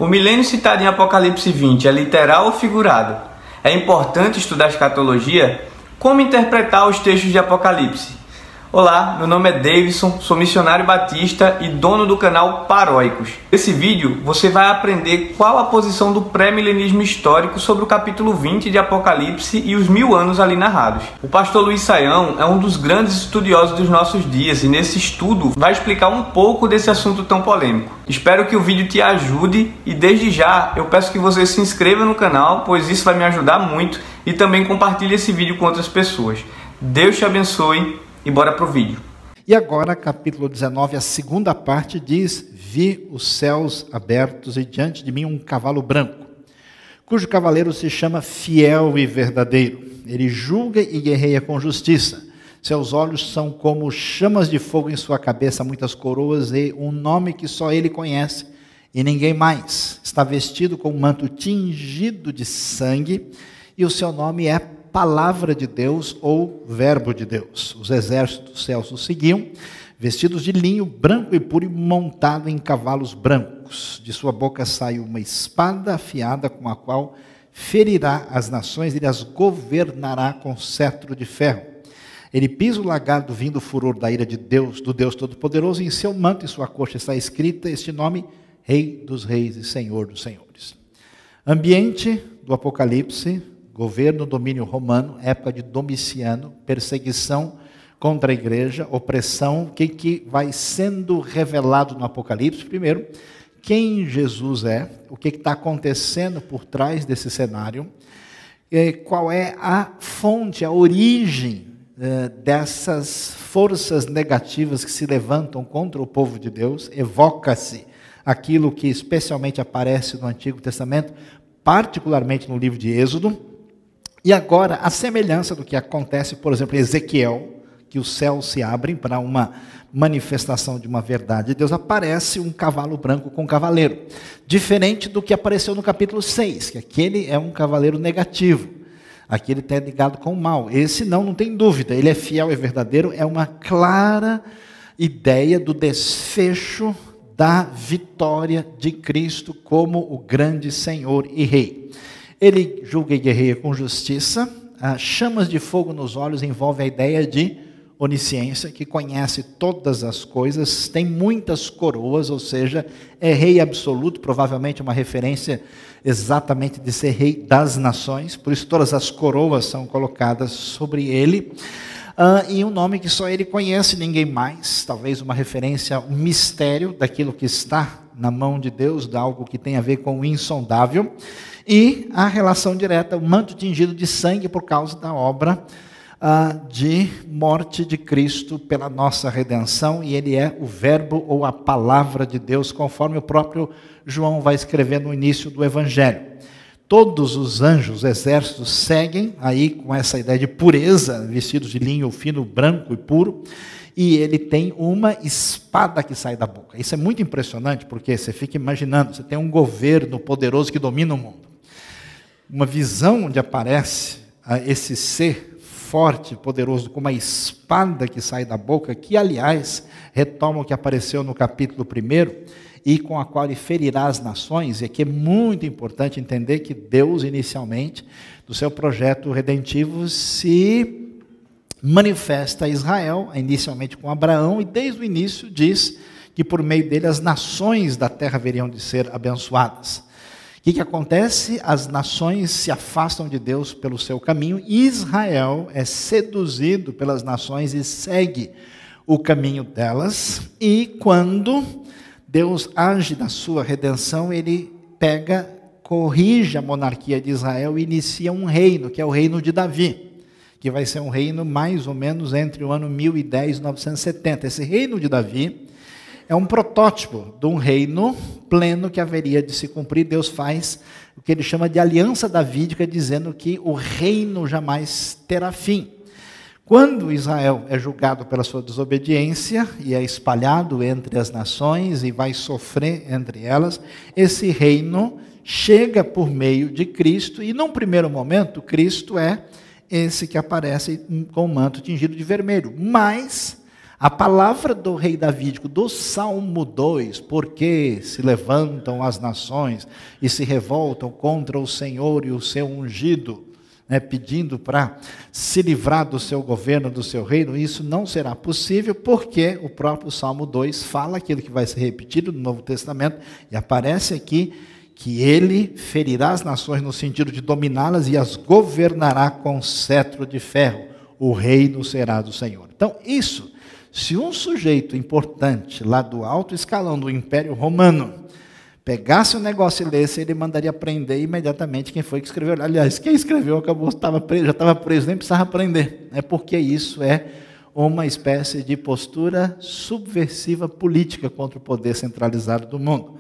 O milênio citado em Apocalipse 20 é literal ou figurado? É importante estudar escatologia? Como interpretar os textos de Apocalipse? Olá, meu nome é Davidson, sou missionário batista e dono do canal Paróicos. Nesse vídeo você vai aprender qual a posição do pré-milenismo histórico sobre o capítulo 20 de Apocalipse e os 1000 anos ali narrados. O pastor Luiz Saião é um dos grandes estudiosos dos nossos dias e nesse estudo vai explicar um pouco desse assunto tão polêmico. Espero que o vídeo te ajude e desde já eu peço que você se inscreva no canal, pois isso vai me ajudar muito, e também compartilhe esse vídeo com outras pessoas. Deus te abençoe. E bora pro vídeo. E agora, capítulo 19, a segunda parte diz: vi os céus abertos e diante de mim um cavalo branco, cujo cavaleiro se chama Fiel e Verdadeiro. Ele julga e guerreia com justiça. Seus olhos são como chamas de fogo, em sua cabeça muitas coroas e um nome que só ele conhece e ninguém mais. Está vestido com um manto tingido de sangue e o seu nome é Palavra de Deus ou Verbo de Deus. Os exércitos dos céus o seguiam, vestidos de linho branco e puro e montado em cavalos brancos. De sua boca sai uma espada afiada com a qual ferirá as nações e as governará com cetro de ferro. Ele pisa o lagar do vinho do furor da ira de Deus, do Deus Todo-Poderoso, e em seu manto e sua coxa está escrita este nome: Rei dos Reis e Senhor dos Senhores. Ambiente do Apocalipse: governo, domínio romano, época de Domiciano, perseguição contra a igreja, opressão. O que vai sendo revelado no Apocalipse? Primeiro, quem Jesus é, o que está acontecendo por trás desse cenário, qual é a fonte, a origem dessas forças negativas que se levantam contra o povo de Deus. Evoca-se aquilo que especialmente aparece no Antigo Testamento, particularmente no livro de Êxodo. E agora, a semelhança do que acontece, por exemplo, em Ezequiel, que os céus se abrem para uma manifestação de uma verdade de Deus, aparece um cavalo branco com um cavaleiro. Diferente do que apareceu no capítulo 6, que aquele é um cavaleiro negativo. Aquele está ligado com o mal. Esse não tem dúvida, ele é fiel e verdadeiro, é uma clara ideia do desfecho da vitória de Cristo como o grande Senhor e Rei. Ele julga e guerreia com justiça. Chamas de fogo nos olhos envolve a ideia de onisciência, que conhece todas as coisas, tem muitas coroas, ou seja, é rei absoluto, provavelmente uma referência exatamente de ser rei das nações, por isso todas as coroas são colocadas sobre ele. E um nome que só ele conhece, ninguém mais, talvez uma referência, um mistério daquilo que está na mão de Deus, de algo que tem a ver com o insondável. E a relação direta, o manto tingido de sangue por causa da obra de morte de Cristo pela nossa redenção, e ele é o verbo ou a palavra de Deus, conforme o próprio João vai escrever no início do Evangelho. Todos os anjos, exércitos, seguem aí com essa ideia de pureza, vestidos de linho fino, branco e puro, e ele tem uma espada que sai da boca. Isso é muito impressionante, porque você fica imaginando, você tem um governo poderoso que domina o mundo. Uma visão onde aparece esse ser forte, poderoso, com uma espada que sai da boca, que aliás retoma o que apareceu no capítulo 1, e com a qual ele ferirá as nações. E aqui é muito importante entender que Deus, inicialmente, do seu projeto redentivo, se manifesta a Israel, inicialmente com Abraão, e desde o início diz que por meio dele as nações da terra haveriam de ser abençoadas. O que acontece? As nações se afastam de Deus pelo seu caminho, e Israel é seduzido pelas nações e segue o caminho delas, e quando Deus age na sua redenção, ele corrige a monarquia de Israel e inicia um reino, que é o reino de Davi, que vai ser um reino mais ou menos entre o ano 1010 e 970. Esse reino de Davi é um protótipo de um reino pleno que haveria de se cumprir. Deus faz o que ele chama de aliança davídica, dizendo que o reino jamais terá fim. Quando Israel é julgado pela sua desobediência e é espalhado entre as nações e vai sofrer entre elas, esse reino chega por meio de Cristo, e num primeiro momento Cristo é esse que aparece com o manto tingido de vermelho, mas A palavra do rei davídico, do Salmo 2, porque se levantam as nações e se revoltam contra o Senhor e o seu ungido, pedindo para se livrar do seu governo, do seu reino, isso não será possível, porque o próprio Salmo 2 fala aquilo que vai ser repetido no Novo Testamento, e aparece aqui que ele ferirá as nações no sentido de dominá-las e as governará com cetro de ferro, o reino será do Senhor. Então isso, se um sujeito importante lá do alto escalão do Império Romano pegasse o negócio e lesse, ele mandaria prender imediatamente quem foi que escreveu. Aliás, quem escreveu acabou, já estava preso, nem precisava prender. Porque isso é uma espécie de postura subversiva política contra o poder centralizado do mundo.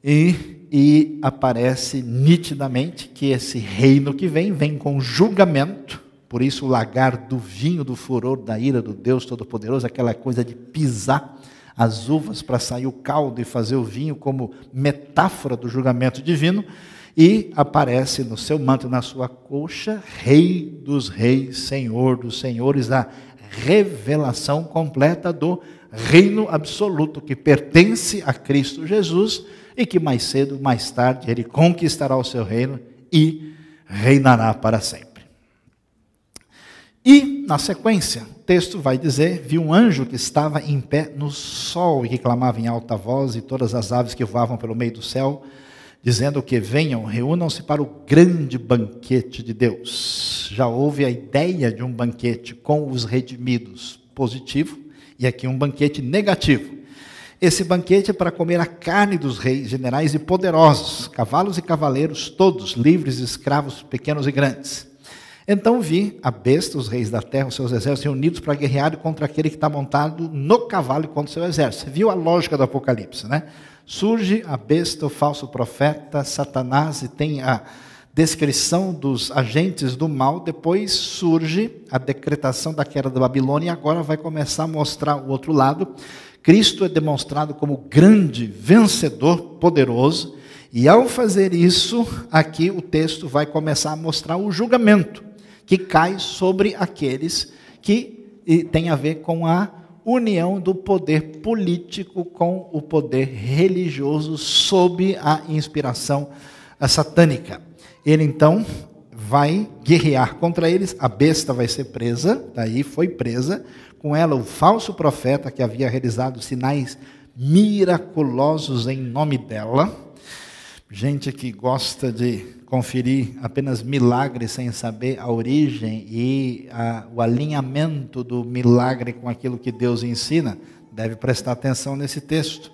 E aparece nitidamente que esse reino que vem com julgamento. Por isso o lagar do vinho, do furor, da ira do Deus Todo-Poderoso, aquela coisa de pisar as uvas para sair o caldo e fazer o vinho como metáfora do julgamento divino, e aparece no seu manto e na sua coxa, Rei dos Reis, Senhor dos Senhores, a revelação completa do reino absoluto que pertence a Cristo Jesus e que mais cedo, mais tarde, ele conquistará o seu reino e reinará para sempre. E, na sequência, o texto vai dizer, vi um anjo que estava em pé no sol e que clamava em alta voz, e todas as aves que voavam pelo meio do céu, dizendo que venham, reúnam-se para o grande banquete de Deus. Já houve a ideia de um banquete com os redimidos, positivo, e aqui um banquete negativo. Esse banquete é para comer a carne dos reis, generais e poderosos, cavalos e cavaleiros, todos, livres e escravos, pequenos e grandes. Então vi a besta, os reis da terra, os seus exércitos reunidos para guerrear contra aquele que está montado no cavalo e contra o seu exército. Você viu a lógica do Apocalipse, né? Surge a besta, o falso profeta, Satanás, e tem a descrição dos agentes do mal. Depois surge a decretação da queda da Babilônia, e agora vai começar a mostrar o outro lado. Cristo é demonstrado como grande vencedor, poderoso, e ao fazer isso, aqui o texto vai começar a mostrar o julgamento que cai sobre aqueles que tem a ver com a união do poder político com o poder religioso sob a inspiração satânica. Ele então vai guerrear contra eles, a besta vai ser presa, daí foi presa, com ela o falso profeta que havia realizado sinais miraculosos em nome dela. Gente que gosta de conferir apenas milagres sem saber a origem e o alinhamento do milagre com aquilo que Deus ensina, deve prestar atenção nesse texto.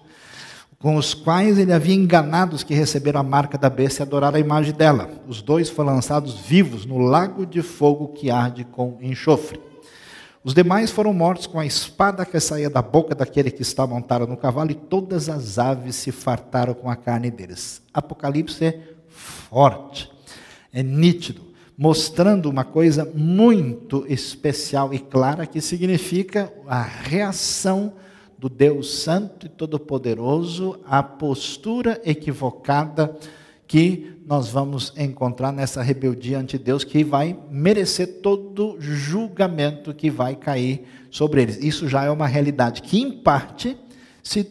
Com os quais ele havia enganado os que receberam a marca da besta e adoraram a imagem dela. Os dois foram lançados vivos no lago de fogo que arde com enxofre. Os demais foram mortos com a espada que saía da boca daquele que está montado no cavalo, e todas as aves se fartaram com a carne deles. Apocalipse é forte, é nítido, mostrando uma coisa muito especial e clara, que significa a reação do Deus Santo e Todo-Poderoso à postura equivocada que nós vamos encontrar nessa rebeldia ante Deus, que vai merecer todo julgamento que vai cair sobre eles. Isso já é uma realidade que, em parte, se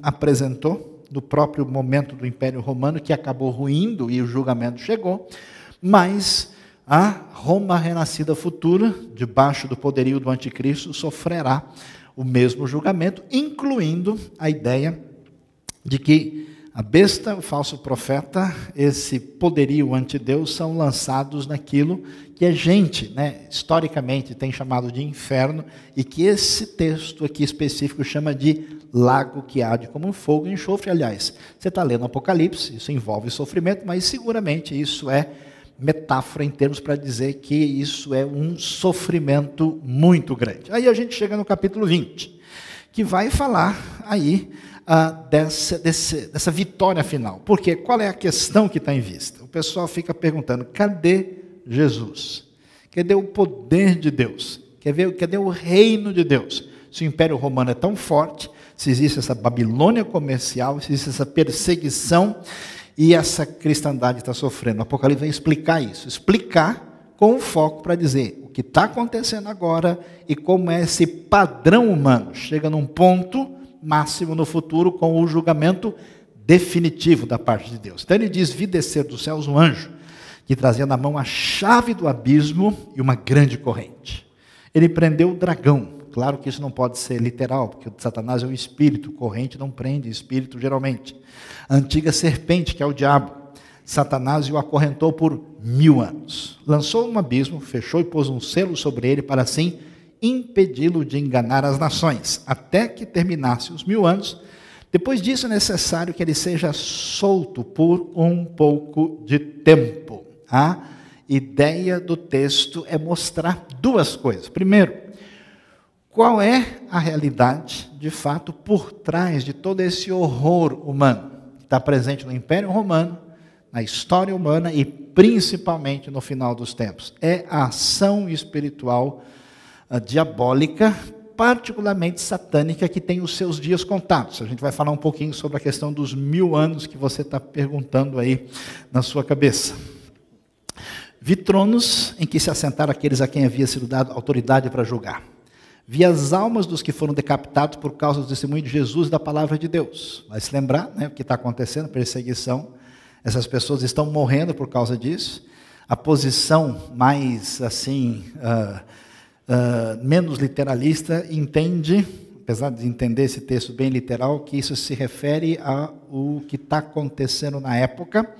apresentou no próprio momento do Império Romano, que acabou ruindo e o julgamento chegou, mas a Roma renascida futura, debaixo do poderio do anticristo, sofrerá o mesmo julgamento, incluindo a ideia de que a besta, o falso profeta, esse poderio ante Deus, são lançados naquilo que a gente, historicamente, tem chamado de inferno, e que esse texto aqui específico chama de lago que arde como um fogo e enxofre. Aliás, você está lendo Apocalipse, isso envolve sofrimento, mas seguramente isso é metáfora em termos para dizer que isso é um sofrimento muito grande. Aí a gente chega no capítulo 20, que vai falar aí dessa vitória final. Porque qual é a questão que está em vista? O pessoal fica perguntando, cadê Jesus? Cadê o poder de Deus? Cadê o reino de Deus? Se o Império Romano é tão forte, se existe essa Babilônia comercial, se existe essa perseguição, e essa cristandade está sofrendo. O Apocalipse vai explicar isso. Explicar com foco para dizer, que está acontecendo agora e como esse padrão humano chega num ponto máximo no futuro com o julgamento definitivo da parte de Deus. Então ele diz: vi descer dos céus um anjo que trazia na mão a chave do abismo e uma grande corrente. Ele prendeu o dragão. Claro que isso não pode ser literal, porque o Satanás é um espírito, corrente não prende espírito geralmente. A antiga serpente, que é o diabo, Satanás o acorrentou por 1000 anos. Lançou um abismo, fechou e pôs um selo sobre ele para assim impedi-lo de enganar as nações, até que terminasse os 1000 anos. Depois disso é necessário que ele seja solto por um pouco de tempo. A ideia do texto é mostrar duas coisas. Primeiro, qual é a realidade, de fato, por trás de todo esse horror humano que está presente no Império Romano, na história humana e principalmente no final dos tempos. É a ação espiritual diabólica, particularmente satânica, que tem os seus dias contados. A gente vai falar um pouquinho sobre a questão dos 1000 anos que você está perguntando aí na sua cabeça. Vi tronos em que se assentaram aqueles a quem havia sido dado autoridade para julgar. Vi as almas dos que foram decapitados por causa do testemunho de Jesus e da palavra de Deus. Vai se lembrar, né, o que está acontecendo, perseguição. Essas pessoas estão morrendo por causa disso. A posição mais, assim, menos literalista entende, apesar de entender esse texto bem literal, que isso se refere ao que está acontecendo na época.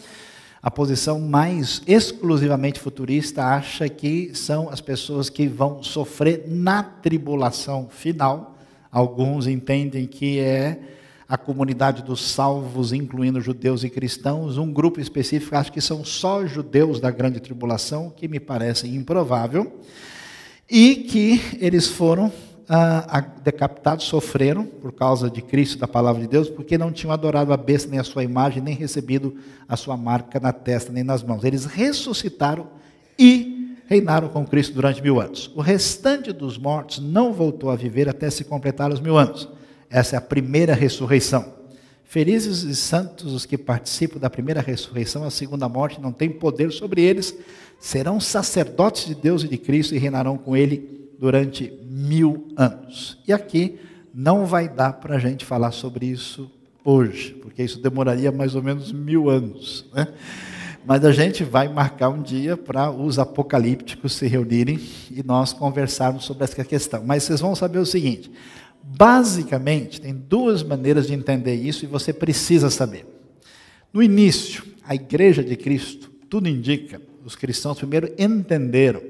A posição mais exclusivamente futurista acha que são as pessoas que vão sofrer na tribulação final. Alguns entendem que é a comunidade dos salvos, incluindo judeus e cristãos. Um grupo específico acha que são só judeus da grande tribulação, que me parece improvável. E que eles foram decapitados, sofreram por causa de Cristo, da palavra de Deus, porque não tinham adorado a besta, nem a sua imagem, nem recebido a sua marca na testa, nem nas mãos. Eles ressuscitaram e reinaram com Cristo durante 1000 anos. O restante dos mortos não voltou a viver até se completar os 1000 anos. Essa é a primeira ressurreição. Felizes e santos os que participam da primeira ressurreição. A segunda morte não tem poder sobre eles. Serão sacerdotes de Deus e de Cristo e reinarão com Ele durante 1000 anos. E aqui não vai dar para a gente falar sobre isso hoje, porque isso demoraria mais ou menos 1000 anos, né? Mas a gente vai marcar um dia para os apocalípticos se reunirem e nós conversarmos sobre essa questão. Mas vocês vão saber o seguinte: basicamente, tem duas maneiras de entender isso e você precisa saber. No início, a igreja de Cristo, tudo indica, os cristãos primeiro entenderam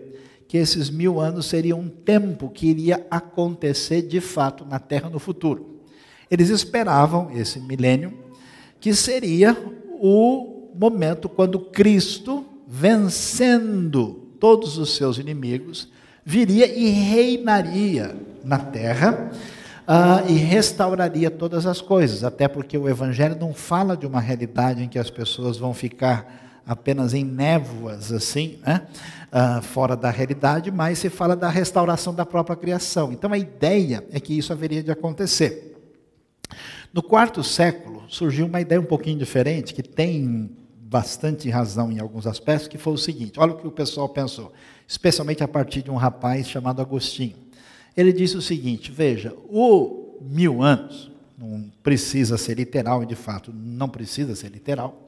que esses 1000 anos seriam um tempo que iria acontecer de fato na Terra no futuro. Eles esperavam esse milênio, que seria o momento quando Cristo, vencendo todos os seus inimigos, viria e reinaria na Terra, e restauraria todas as coisas, até porque o Evangelho não fala de uma realidade em que as pessoas vão ficar apenas em névoas, assim, né? Fora da realidade, mas se fala da restauração da própria criação. Então a ideia é que isso haveria de acontecer. No 4º século surgiu uma ideia um pouquinho diferente, que tem bastante razão em alguns aspectos, que foi o seguinte: olha o que o pessoal pensou, especialmente a partir de um rapaz chamado Agostinho. Ele disse o seguinte: veja, o 1000 anos, não precisa ser literal, e de fato não precisa ser literal,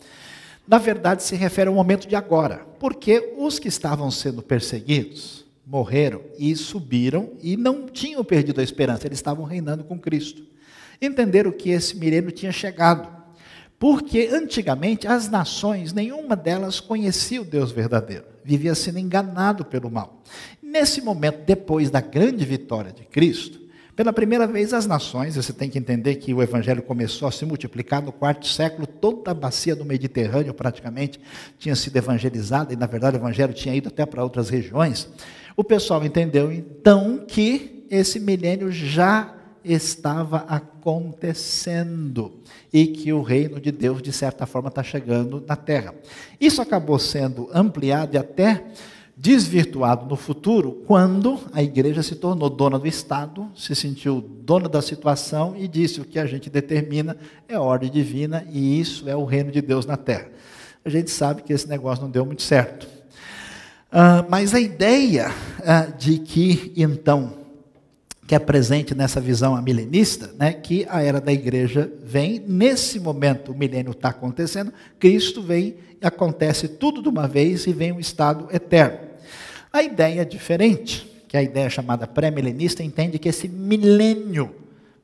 na verdade se refere ao momento de agora, porque os que estavam sendo perseguidos morreram e subiram e não tinham perdido a esperança, eles estavam reinando com Cristo. Entenderam que esse milênio tinha chegado, porque antigamente as nações, nenhuma delas conhecia o Deus verdadeiro, vivia sendo enganado pelo mal. Nesse momento, depois da grande vitória de Cristo, pela primeira vez as nações, você tem que entender que o Evangelho começou a se multiplicar no 4º século, toda a bacia do Mediterrâneo praticamente tinha sido evangelizada, e na verdade o Evangelho tinha ido até para outras regiões. O pessoal entendeu então que esse milênio já estava acontecendo e que o reino de Deus de certa forma está chegando na terra. Isso acabou sendo ampliado e até desvirtuado no futuro, quando a igreja se tornou dona do Estado, se sentiu dona da situação e disse: o que a gente determina é ordem divina e isso é o reino de Deus na terra. A gente sabe que esse negócio não deu muito certo. Mas a ideia de que, então, que é presente nessa visão amilenista, né, que a era da igreja vem, nesse momento o milênio está acontecendo, Cristo vem, acontece tudo de uma vez e vem um estado eterno. A ideia é diferente, que é a ideia chamada pré-milenista, entende que esse milênio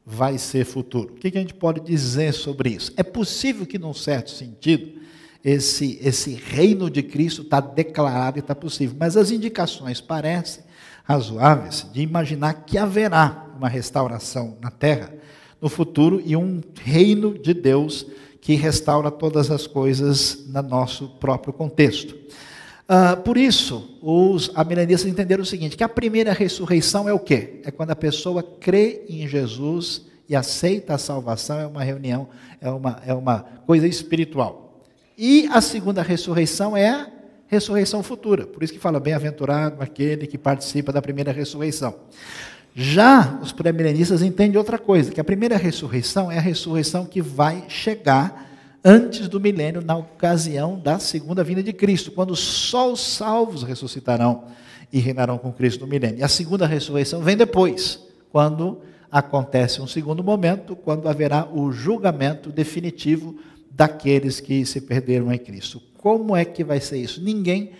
vai ser futuro. O que a gente pode dizer sobre isso? É possível que, num certo sentido, esse reino de Cristo está declarado e está possível, mas as indicações parecem razoáveis de imaginar que haverá uma restauração na terra no futuro e um reino de Deus que restaura todas as coisas no nosso próprio contexto. Por isso, os amilenistas entenderam o seguinte, que a primeira ressurreição é o quê? É quando a pessoa crê em Jesus e aceita a salvação, é uma reunião, é uma coisa espiritual. E a segunda ressurreição é a ressurreição futura. Por isso que fala, bem-aventurado aquele que participa da primeira ressurreição. Já os pré-milenistas entendem outra coisa, que a primeira ressurreição é a ressurreição que vai chegar antes do milênio, na ocasião da segunda vinda de Cristo, quando só os salvos ressuscitarão e reinarão com Cristo no milênio. E a segunda ressurreição vem depois, quando acontece um segundo momento, quando haverá o julgamento definitivo daqueles que se perderam em Cristo. Como é que vai ser isso? Ninguém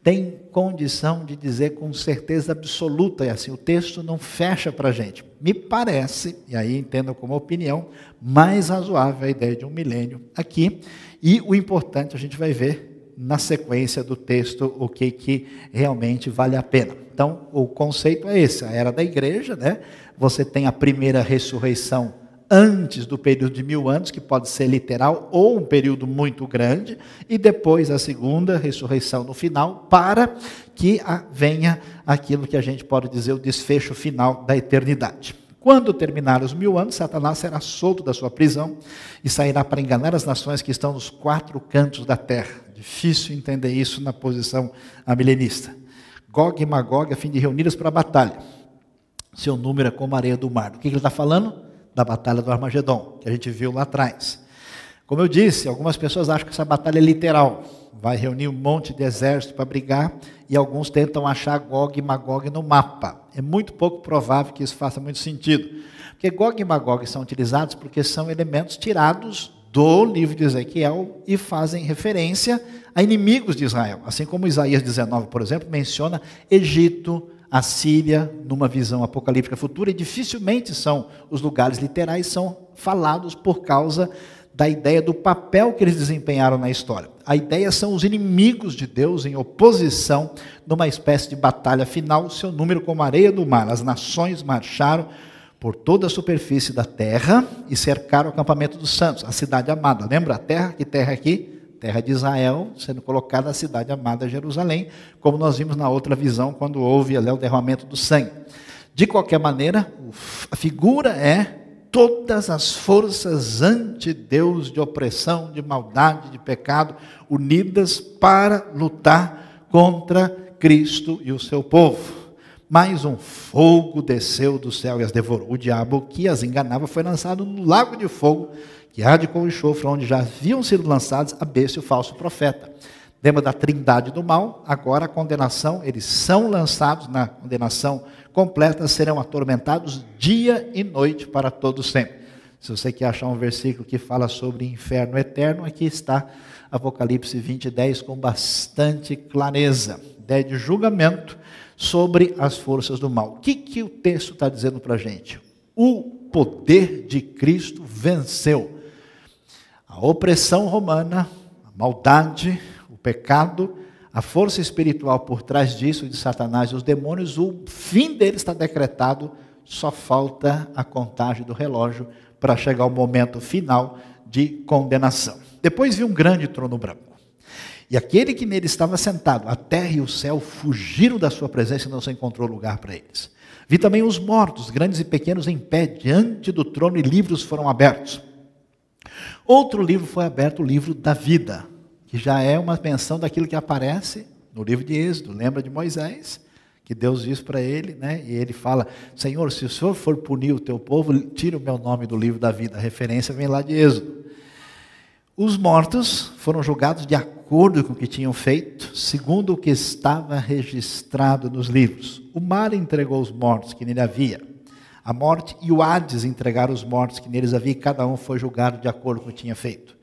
tem condição de dizer com certeza absoluta, e assim, o texto não fecha para a gente. Me parece, e aí entendo como opinião, mais razoável a ideia de um milênio aqui, e o importante a gente vai ver na sequência do texto o que realmente vale a pena. Então, o conceito é esse, a era da igreja, né? Você tem a primeira ressurreição antes do período de 1000 anos, que pode ser literal ou um período muito grande, e depois a segunda ressurreição no final, para que venha aquilo que a gente pode dizer o desfecho final da eternidade. Quando terminar os 1000 anos, Satanás será solto da sua prisão e sairá para enganar as nações que estão nos 4 cantos da terra. Difícil entender isso na posição amilenista. Gog e Magog, a fim de reuni-los para a batalha. Seu número é como a areia do mar. Do que ele está falando? Da batalha do Armagedon, que a gente viu lá atrás. Como eu disse, algumas pessoas acham que essa batalha é literal, vai reunir um monte de exército para brigar, e alguns tentam achar Gog e Magog no mapa. É muito pouco provável que isso faça muito sentido, porque Gog e Magog são utilizados porque são elementos tirados do livro de Ezequiel e fazem referência a inimigos de Israel, assim como Isaías 19, por exemplo, menciona Egito, a Síria, numa visão apocalíptica futura, e dificilmente são os lugares literais, são falados por causa da ideia do papel que eles desempenharam na história. A ideia são os inimigos de Deus em oposição, numa espécie de batalha final, seu número como a areia do mar. As nações marcharam por toda a superfície da terra e cercaram o acampamento dos santos, a cidade amada. Lembra a terra? Que terra aqui? Terra de Israel, sendo colocada a cidade amada Jerusalém, como nós vimos na outra visão, quando houve ali o derramamento do sangue. De qualquer maneira, a figura é todas as forças anti-Deus, de opressão, de maldade, de pecado, unidas para lutar contra Cristo e o seu povo. Mas um fogo desceu do céu e as devorou. O diabo que as enganava foi lançado no lago de fogo, que arde com enxofre, onde já haviam sido lançados a besta e o falso profeta. Lembra da trindade do mal? Agora a condenação, eles são lançados na condenação completa, serão atormentados dia e noite para todo sempre. Se você quer achar um versículo que fala sobre inferno eterno, aqui está Apocalipse 20:10 com bastante clareza. Ideia de julgamento sobre as forças do mal. O que o texto está dizendo para a gente? O poder de Cristo venceu a opressão romana, a maldade, o pecado, a força espiritual por trás disso, de Satanás e os demônios. O fim deles está decretado, só falta a contagem do relógio para chegar ao momento final de condenação. Depois vi um grande trono branco, e aquele que nele estava sentado, a terra e o céu fugiram da sua presença e não se encontrou lugar para eles. Vi também os mortos, grandes e pequenos, em pé diante do trono, e livros foram abertos. Outro livro foi aberto, o livro da vida, que já é uma menção daquilo que aparece no livro de Êxodo. Lembra de Moisés, que Deus diz para ele, né? E ele fala, Senhor, se o Senhor for punir o teu povo, tira o meu nome do livro da vida. A referência vem lá de Êxodo. Os mortos foram julgados de acordo acordo com o que tinham feito, segundo o que estava registrado nos livros. O mar entregou os mortos que nele havia. A morte e o Hades entregaram os mortos que neles havia, e cada um foi julgado de acordo com o que tinha feito.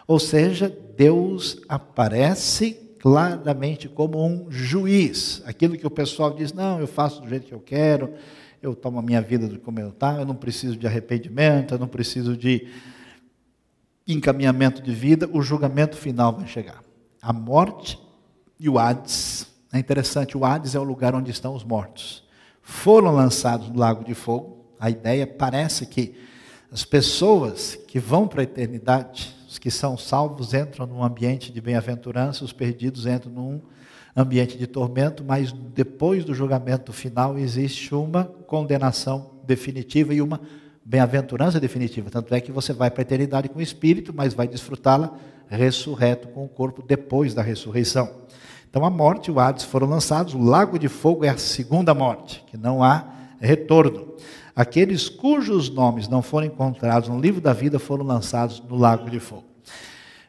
Ou seja, Deus aparece claramente como um juiz. Aquilo que o pessoal diz, não, eu faço do jeito que eu quero, eu tomo a minha vida como eu está, eu não preciso de arrependimento, eu não preciso de encaminhamento de vida, o julgamento final vai chegar. A morte e o Hades, é interessante, o Hades é o lugar onde estão os mortos. Foram lançados no lago de fogo. A ideia parece que as pessoas que vão para a eternidade, os que são salvos entram num ambiente de bem-aventurança, os perdidos entram num ambiente de tormento, mas depois do julgamento final existe uma condenação definitiva e uma bem-aventurança definitiva. Tanto é que você vai para a eternidade com o Espírito, mas vai desfrutá-la ressurreto com o corpo depois da ressurreição. Então a morte e o Hades foram lançados, o lago de fogo é a segunda morte, que não há retorno. Aqueles cujos nomes não foram encontrados no livro da vida foram lançados no lago de fogo.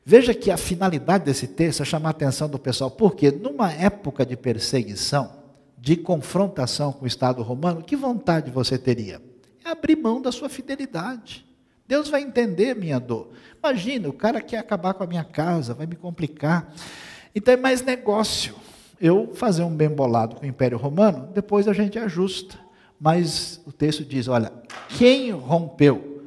Veja que a finalidade desse texto é chamar a atenção do pessoal, porque numa época de perseguição, de confrontação com o Estado romano, que vontade você teria? É abrir mão da sua fidelidade. Deus vai entender minha dor. Imagina, o cara quer acabar com a minha casa, vai me complicar. Então é mais negócio eu fazer um bem bolado com o Império Romano, depois a gente ajusta. Mas o texto diz, olha, quem rompeu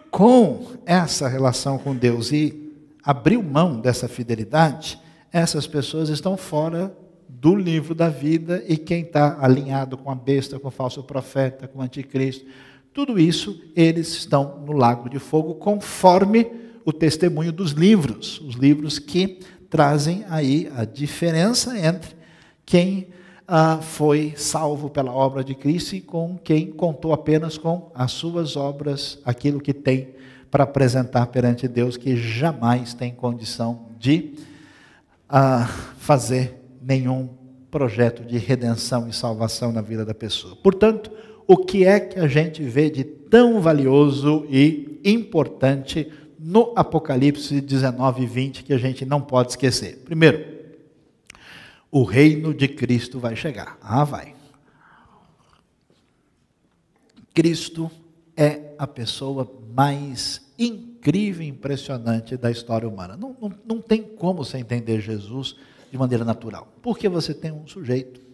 com essa relação com Deus e abriu mão dessa fidelidade, essas pessoas estão fora do livro da vida, e quem está alinhado com a besta, com o falso profeta, com o anticristo, tudo isso, eles estão no lago de fogo, conforme o testemunho dos livros, os livros que trazem aí a diferença entre quem foi salvo pela obra de Cristo e com quem contou apenas com as suas obras, aquilo que tem para apresentar perante Deus, que jamais tem condição de fazer nenhum projeto de redenção e salvação na vida da pessoa. Portanto, o que é que a gente vê de tão valioso e importante no Apocalipse 19 e 20 que a gente não pode esquecer? Primeiro, o reino de Cristo vai chegar. Vai. Cristo é a pessoa mais incrível e impressionante da história humana. Não tem como você entender Jesus de maneira natural. Porque você tem um sujeito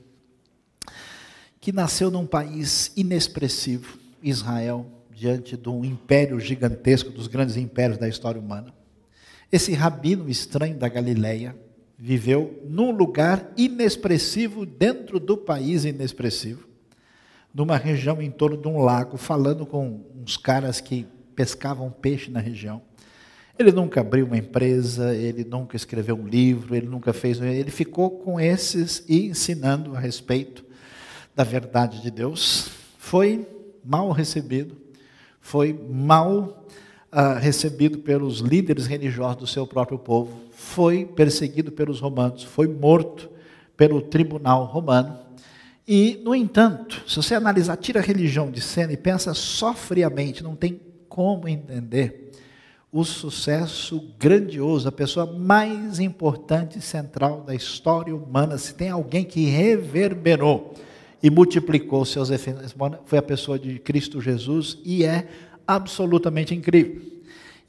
que nasceu num país inexpressivo, Israel, diante de um império gigantesco, dos grandes impérios da história humana. Esse rabino estranho da Galileia viveu num lugar inexpressivo, dentro do país inexpressivo, numa região em torno de um lago, falando com uns caras que pescavam peixe na região. Ele nunca abriu uma empresa, ele nunca escreveu um livro, ele ficou com esses e ensinando a respeito da verdade de Deus. Foi mal recebido, foi mal recebido pelos líderes religiosos do seu próprio povo, foi perseguido pelos romanos, foi morto pelo tribunal romano. E, no entanto, se você analisar, tira a religião de cena e pensa só friamente, não tem como entender o sucesso grandioso, a pessoa mais importante e central da história humana. Se tem alguém que reverberou e multiplicou seus efeitos, foi a pessoa de Cristo Jesus, e é absolutamente incrível.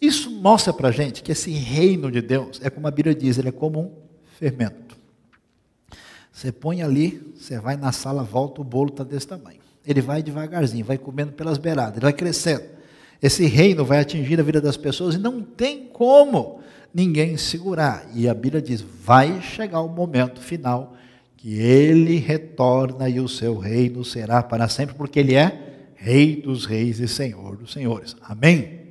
Isso mostra para a gente que esse reino de Deus é como a Bíblia diz, ele é como um fermento. Você põe ali, você vai na sala, volta, o bolo está desse tamanho. Ele vai devagarzinho, vai comendo pelas beiradas, ele vai crescendo. Esse reino vai atingir a vida das pessoas e não tem como ninguém segurar. E a Bíblia diz, vai chegar o momento final que ele retorna e o seu reino será para sempre, porque ele é Rei dos reis e Senhor dos senhores. Amém?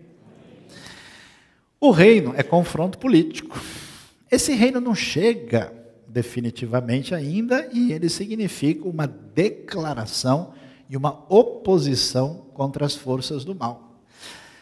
O reino é confronto político. Esse reino não chega definitivamente ainda, e ele significa uma declaração e uma oposição contra as forças do mal.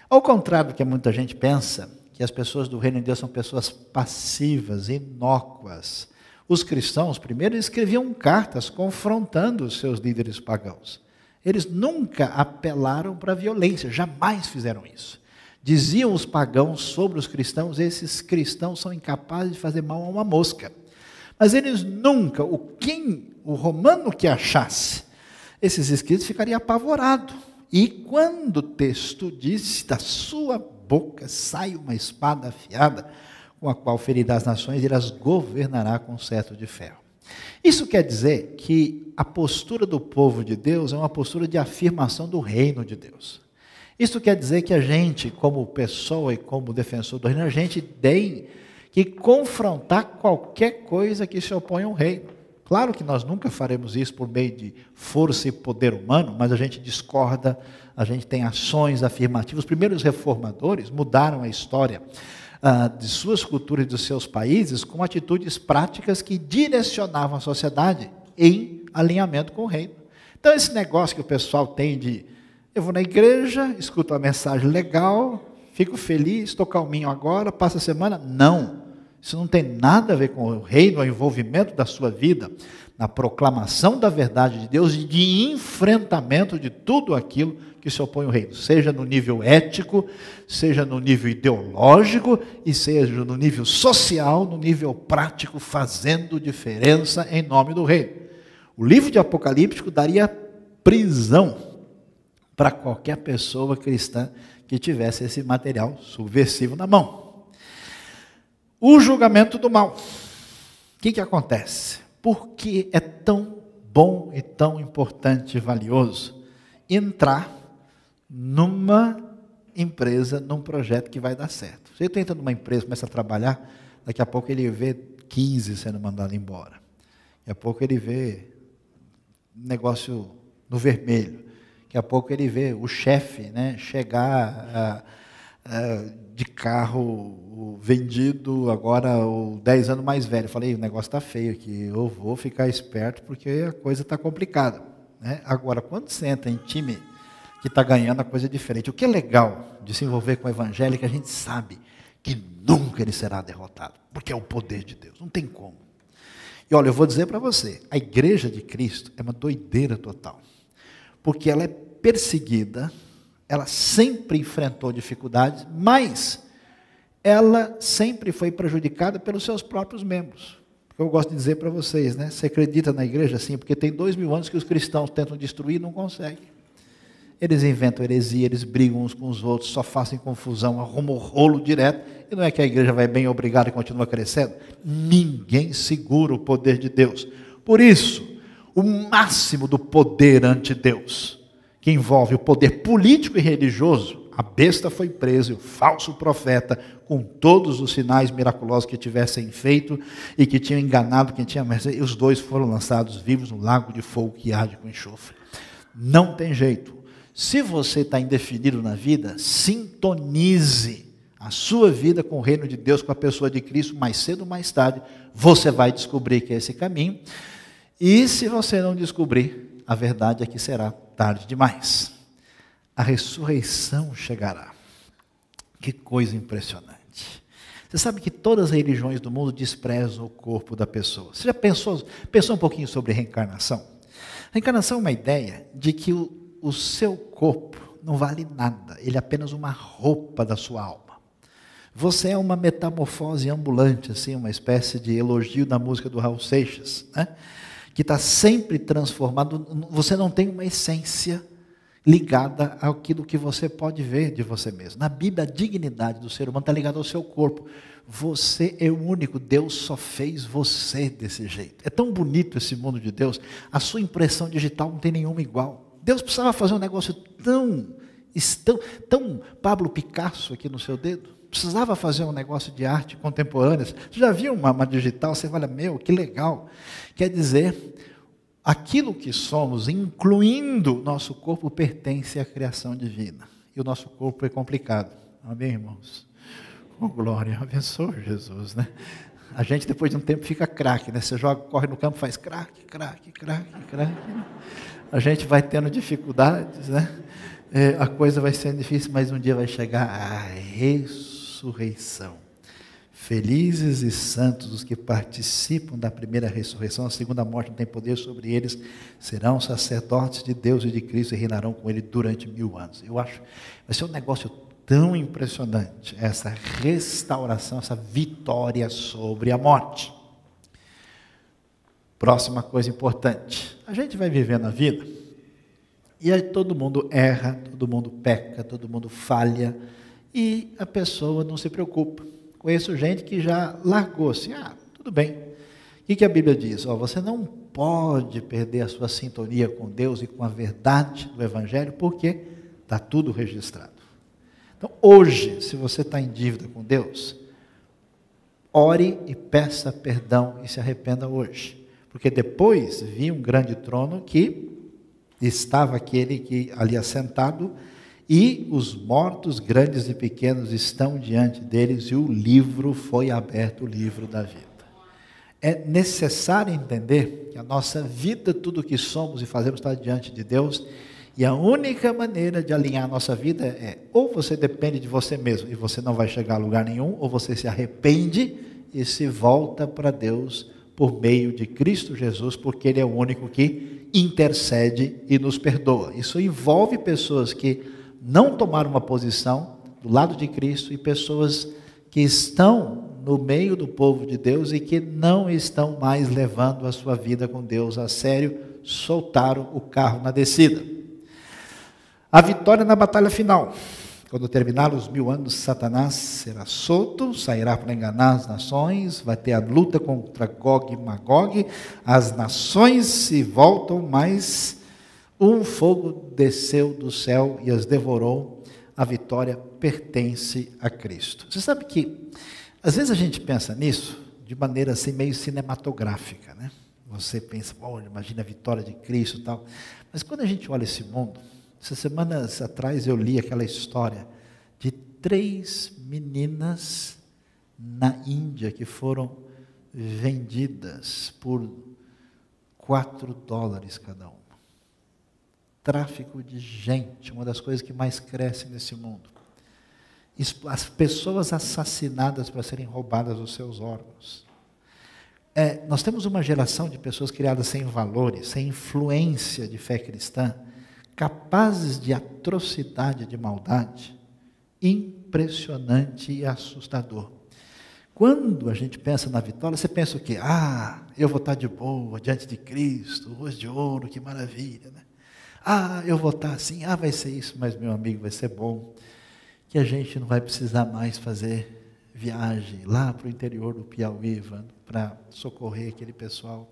Ao contrário do que muita gente pensa, que as pessoas do reino de Deus são pessoas passivas, inócuas. Os cristãos, primeiro, escreviam cartas confrontando os seus líderes pagãos. Eles nunca apelaram para a violência, jamais fizeram isso. Diziam os pagãos sobre os cristãos: esses cristãos são incapazes de fazer mal a uma mosca. Mas eles nunca, o romano que achasse esses escritos ficaria apavorado. E quando o texto diz: da sua boca sai uma espada afiada, com a qual ferirá as nações, ele as governará com cetro de ferro. Isso quer dizer que a postura do povo de Deus é uma postura de afirmação do reino de Deus. Isso quer dizer que a gente, como pessoa e como defensor do reino, a gente tem que confrontar qualquer coisa que se opõe ao reino. Claro que nós nunca faremos isso por meio de força e poder humano, mas a gente discorda, a gente tem ações afirmativas. Os primeiros reformadores mudaram a história de suas culturas e dos seus países com atitudes práticas que direcionavam a sociedade em alinhamento com o reino. Então esse negócio que o pessoal tem de: eu vou na igreja, escuto uma mensagem legal, fico feliz, estou calminho agora, passa a semana. Não, isso não tem nada a ver com o reino, o envolvimento da sua vida na proclamação da verdade de Deus e de enfrentamento de tudo aquilo que se opõe ao reino, seja no nível ético, seja no nível ideológico e seja no nível social, no nível prático, fazendo diferença em nome do reino. O livro de Apocalipse daria prisão para qualquer pessoa cristã que tivesse esse material subversivo na mão. O julgamento do mal. O que acontece? Por que é tão bom e tão importante e valioso entrar numa empresa, num projeto que vai dar certo? Você entra numa empresa, começa a trabalhar, daqui a pouco ele vê 15 sendo mandado embora. Daqui a pouco ele vê negócio no vermelho. Daqui a pouco ele vê o chefe, né, chegar de carro vendido, agora 10 anos mais velho. Eu falei: o negócio está feio aqui, eu vou ficar esperto porque a coisa está complicada, né? Agora, quando você entra em time que está ganhando, a coisa é diferente. O que é legal de se envolver com o evangelho é que a gente sabe que nunca ele será derrotado, porque é o poder de Deus, não tem como. E olha, eu vou dizer para você, a igreja de Cristo é uma doideira total, porque ela é perseguida, ela sempre enfrentou dificuldades, mas ela sempre foi prejudicada pelos seus próprios membros. Eu gosto de dizer para vocês, né? Você acredita na igreja? Sim, porque tem 2000 anos que os cristãos tentam destruir e não conseguem. Eles inventam heresia, eles brigam uns com os outros, só fazem confusão, arrumam rolo direto. E não é que a igreja vai bem obrigada e continua crescendo? Ninguém segura o poder de Deus. Por isso, o máximo do poder ante Deus, que envolve o poder político e religioso, a besta foi presa, o falso profeta, com todos os sinais miraculosos que tivessem feito e que tinham enganado quem tinha, mas os dois foram lançados vivos no lago de fogo que arde com enxofre. Não tem jeito. Se você está indefinido na vida, sintonize a sua vida com o reino de Deus, com a pessoa de Cristo. Mais cedo ou mais tarde, você vai descobrir que é esse caminho. E se você não descobrir, a verdade é que será tarde demais. A ressurreição chegará. Que coisa impressionante. Você sabe que todas as religiões do mundo desprezam o corpo da pessoa. Você já pensou um pouquinho sobre reencarnação? Reencarnação é uma ideia de que o seu corpo não vale nada, ele é apenas uma roupa da sua alma. Você é uma metamorfose ambulante, assim, uma espécie de elogio da música do Raul Seixas, né? Que está sempre transformado. Você não tem uma essência ligada àquilo que você pode ver de você mesmo. Na Bíblia, a dignidade do ser humano está ligada ao seu corpo. Você é o único, Deus só fez você desse jeito. É tão bonito esse mundo de Deus, a sua impressão digital não tem nenhuma igual. Deus precisava fazer um negócio tão Pablo Picasso aqui no seu dedo. Precisava fazer um negócio de arte contemporânea. Você já viu uma digital? Você fala: meu, que legal. Quer dizer, aquilo que somos, incluindo nosso corpo, pertence à criação divina. E o nosso corpo é complicado. Amém, irmãos? Oh, glória, abençoe Jesus, né? A gente, depois de um tempo, fica craque, né? Você joga, corre no campo, faz craque, craque, craque, craque. A gente vai tendo dificuldades, né? A coisa vai sendo difícil, mas um dia vai chegar a ressurreição. Felizes e santos os que participam da primeira ressurreição. A segunda morte não tem poder sobre eles. Serão sacerdotes de Deus e de Cristo e reinarão com Ele durante 1000 anos. Eu acho, vai ser um negócio tão impressionante, essa restauração, essa vitória sobre a morte. Próxima coisa importante, a gente vai vivendo a vida, e aí todo mundo erra, todo mundo peca, todo mundo falha, e a pessoa não se preocupa. Conheço gente que já largou assim, tudo bem. O que a Bíblia diz? Você não pode perder a sua sintonia com Deus e com a verdade do Evangelho, porque está tudo registrado. Então, hoje, se você está em dívida com Deus, ore e peça perdão e se arrependa hoje. Porque depois vi um grande trono que estava aquele que ali assentado, e os mortos, grandes e pequenos, estão diante deles, e o livro foi aberto, o livro da vida. É necessário entender que a nossa vida, tudo o que somos e fazemos, está diante de Deus, e a única maneira de alinhar a nossa vida é, ou você depende de você mesmo, e você não vai chegar a lugar nenhum, ou você se arrepende e se volta para Deus, por meio de Cristo Jesus, porque Ele é o único que intercede e nos perdoa. Isso envolve pessoas que não tomaram uma posição do lado de Cristo e pessoas que estão no meio do povo de Deus e que não estão mais levando a sua vida com Deus a sério, soltaram o carro na descida. A vitória na batalha final. Quando terminar os 1000 anos, Satanás será solto, sairá para enganar as nações, vai ter a luta contra Gog e Magog, as nações se voltam, mas um fogo desceu do céu e as devorou, a vitória pertence a Cristo. Você sabe que, às vezes a gente pensa nisso de maneira assim meio cinematográfica, né? Você pensa, imagina a vitória de Cristo e tal, mas quando a gente olha esse mundo, essas semanas atrás eu li aquela história de 3 meninas na Índia que foram vendidas por $4 cada uma. Tráfico de gente, uma das coisas que mais cresce nesse mundo. As pessoas assassinadas para serem roubadas os seus órgãos. Nós temos uma geração de pessoas criadas sem valores, sem influência de fé cristã, capazes de atrocidade, de maldade, impressionante e assustador. Quando a gente pensa na vitória, você pensa o quê? Eu vou estar de boa diante de Cristo, arroz de ouro, que maravilha, né? Eu vou estar assim, vai ser isso, mas meu amigo, vai ser bom, que a gente não vai precisar mais fazer viagem lá para o interior do Piauí, para socorrer aquele pessoal.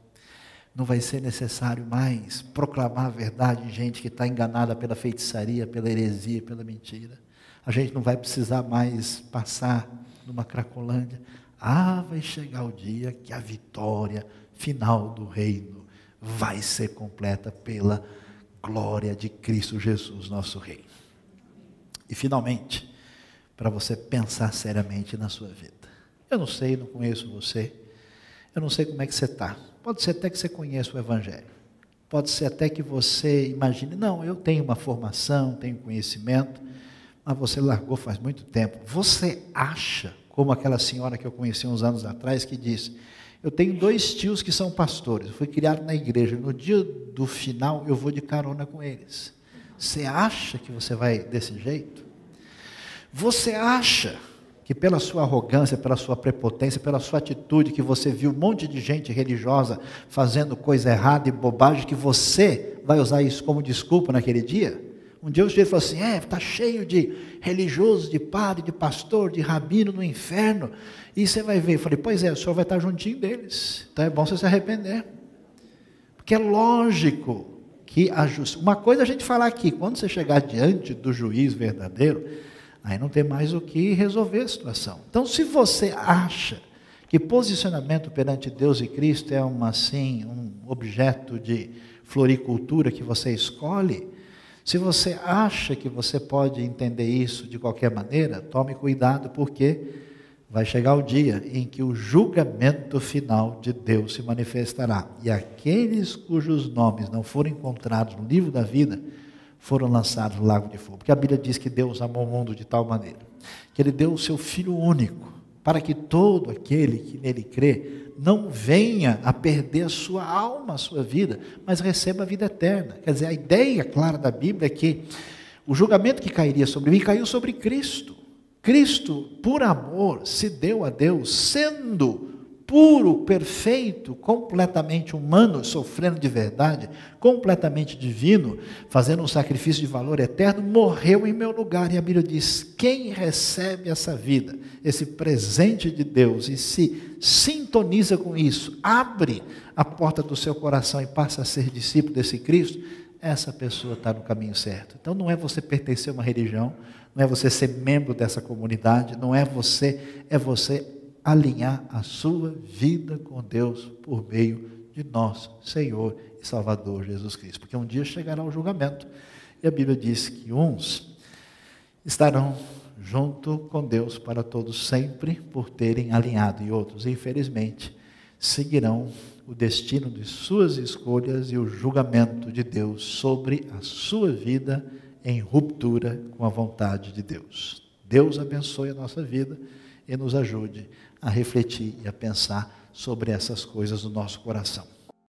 Não vai ser necessário mais proclamar a verdade em gente que está enganada pela feitiçaria, pela heresia, pela mentira. A gente não vai precisar mais passar numa Cracolândia. Vai chegar o dia que a vitória final do reino vai ser completa pela glória de Cristo Jesus, nosso Rei. E finalmente, para você pensar seriamente na sua vida. Eu não sei, não conheço você. Eu não sei como é que você está. Pode ser até que você conheça o Evangelho. Pode ser até que você imagine, não, eu tenho uma formação, tenho conhecimento, mas você largou faz muito tempo. Você acha, como aquela senhora que eu conheci uns anos atrás, que disse, eu tenho 2 tios que são pastores, eu fui criado na igreja, no dia do final eu vou de carona com eles. Você acha que você vai desse jeito? Você acha que pela sua arrogância, pela sua prepotência, pela sua atitude, que você viu um monte de gente religiosa fazendo coisa errada e bobagem, que você vai usar isso como desculpa naquele dia? Um dia o sujeito falou assim, está cheio de religiosos, de padre, de pastor, de rabino no inferno, e você vai ver. Eu falei, pois é, o senhor vai estar juntinho deles, então é bom você se arrepender. Porque é lógico que a justiça... Uma coisa é a gente falar aqui, quando você chegar diante do juiz verdadeiro, aí não tem mais o que resolver a situação. Então, se você acha que posicionamento perante Deus e Cristo é um objeto de floricultura que você escolhe, se você acha que você pode entender isso de qualquer maneira, tome cuidado, porque vai chegar o dia em que o julgamento final de Deus se manifestará. E aqueles cujos nomes não foram encontrados no livro da vida, foram lançados no lago de fogo. Porque a Bíblia diz que Deus amou o mundo de tal maneira, que Ele deu o seu Filho único, para que todo aquele que nele crê, não venha a perder a sua alma, a sua vida, mas receba a vida eterna. Quer dizer, a ideia clara da Bíblia é que O julgamento que cairia sobre mim caiu sobre Cristo. Cristo, por amor, se deu a Deus, sendo puro, perfeito, completamente humano, sofrendo de verdade, completamente divino, fazendo um sacrifício de valor eterno, morreu em meu lugar. E a Bíblia diz: quem recebe essa vida, esse presente de Deus, e se sintoniza com isso, abre a porta do seu coração e passa a ser discípulo desse Cristo, essa pessoa está no caminho certo. Então não é você pertencer a uma religião, não é você ser membro dessa comunidade, não é você, é você alinhar a sua vida com Deus por meio de nosso Senhor e Salvador Jesus Cristo. Porque um dia chegará o julgamento, e a Bíblia diz que uns estarão junto com Deus para todos sempre, por terem alinhado, e outros, infelizmente, seguirão o destino de suas escolhas e o julgamento de Deus sobre a sua vida em ruptura com a vontade de Deus. Deus abençoe a nossa vida e nos ajude a refletir e a pensar sobre essas coisas no nosso coração.